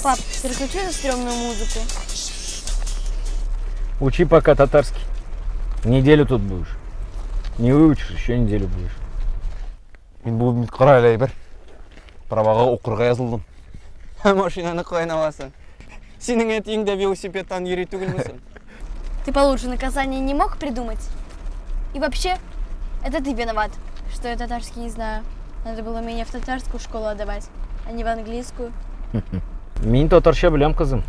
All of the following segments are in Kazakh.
Пап, переключи на стрёмную музыку. Учи пока татарский. Неделю тут будешь. Не выучишь, еще неделю будешь. Мен бұл қарайлай бір. Праваға оқырға yazылдым. Машинаны қойын аласың. Сенің етіңде велосипедтан үйрету келмесін. Ты получше наказание не мог придумать? И вообще, это ты виноват, что я татарский не знаю. Надо было меня в татарскую школу отдавать, а не в английскую. Мен татарша білем, қызым.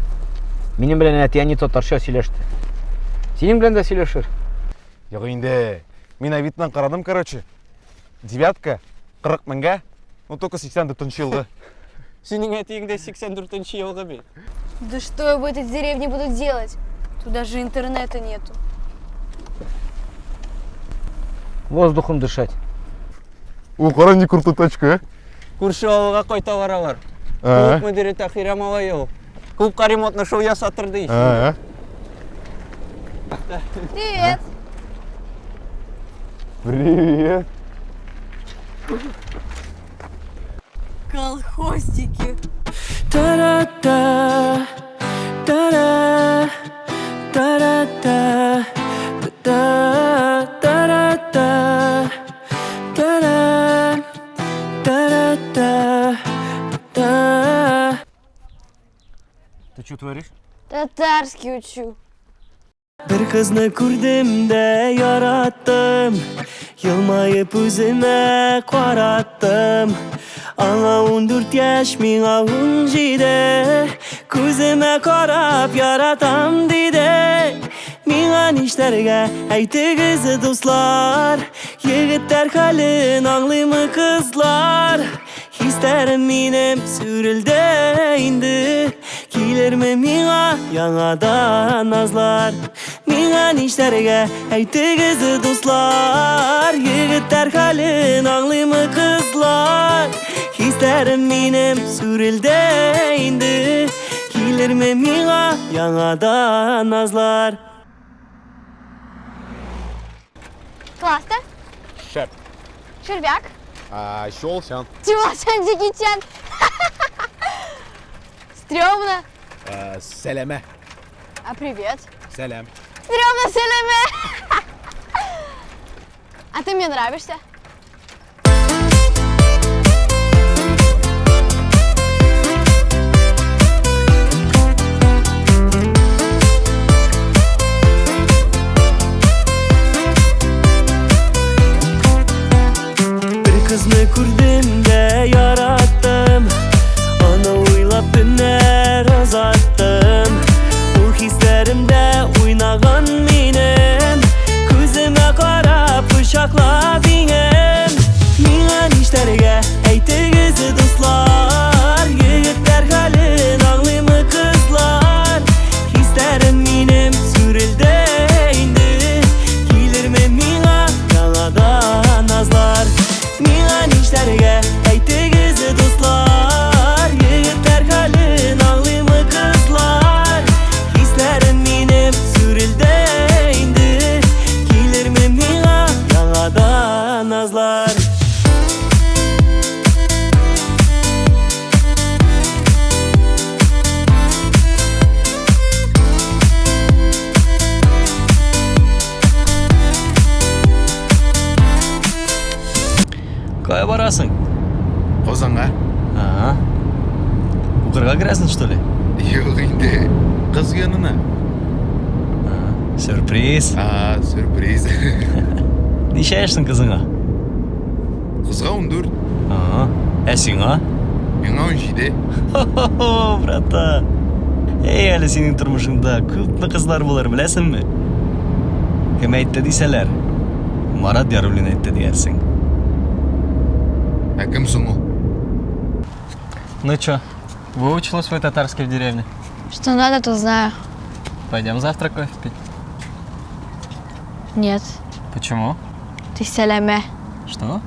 Менің білен әтияне татарша сөйлешті. Сенің білен де сөйлешір. Yok енді, мен авитынан қарадым, короче. Девятка, 40 мыңға, но только 84 жылғы. Сенің етіңде 84 жылғы бе? Да что я в этой деревне буду делать? Тут даже интернета нету. Воздухом дышать. О, қара не крутой тачка, Көрші ауылға қой товар алар. Клуб мүдірі Тахирам Алайыл. Клубқа ремонтны шоу ясатыр дейсің. Привет! Привет! Колхозтики. Та-ра-та, та-ра, та-ра-та, та-та, та-ра-та, та-ра, та-ра-та, та-та. Ты что творишь? Татарский учу. Bir kızını gördüm de yarattım, yılmayıp üzüme karattım. Ana 14 yaş, mina 17, gözüme karap yaratam dedi. Mina nişlerge aytığızı dostlar, yigitler halin anlımı kızlar. Hislerim benim sürülde indi, gelir mi mina yanadan nazlar. Mina nişlerge aytığızı dostlar, yigitler halin anlımı kızlar. Hislerim benim sürülde indi, gelir mi mina yanadan nazlar. Классно. Шәп. Червяк. Шолшан. Тимошан Джекичан. Стрёмно. Сәләмә. А привет. Сәләм. Стрёмно, Селеме. А ты мне нравишься. Kızını gördüm de yarattım, ana oylap günler azattım. O hislerimde oynagan benim, gözüme karap bıçakla benim. Mina nişlerge aytığızı dostlar, yigitler halin anlımı kızlar. Hislerim benim sürülde indi, gelir mi mina yaladan nazlar. Mina nişlerge aytığızı dostlar, yigitler halin anlımı kızlar. Hislerim benim sürülde indi, gelir mi mina yaladan nazlar. Қай барасың? Қозанға? Оқырға кіресің, что ли? Yok енді, қыз yanına. Сюрприз. Сюрприз. Неше яшсың қызыңа? Қызға 14, Сеңа? меңа 17. Хо-хо-хо, брата. Әлі сенің тұрмышыңда көпті қызлар болар, білесің ме? Кім айтты дейсәләр? Марат Яруллин айтты дейерсің. Кім соң ол? Ну чё, выучила свой татарский в деревне? Что надо, то знаю. Пойдем завтра кофе пить. Нет. Почему? Ты Селеме. Что?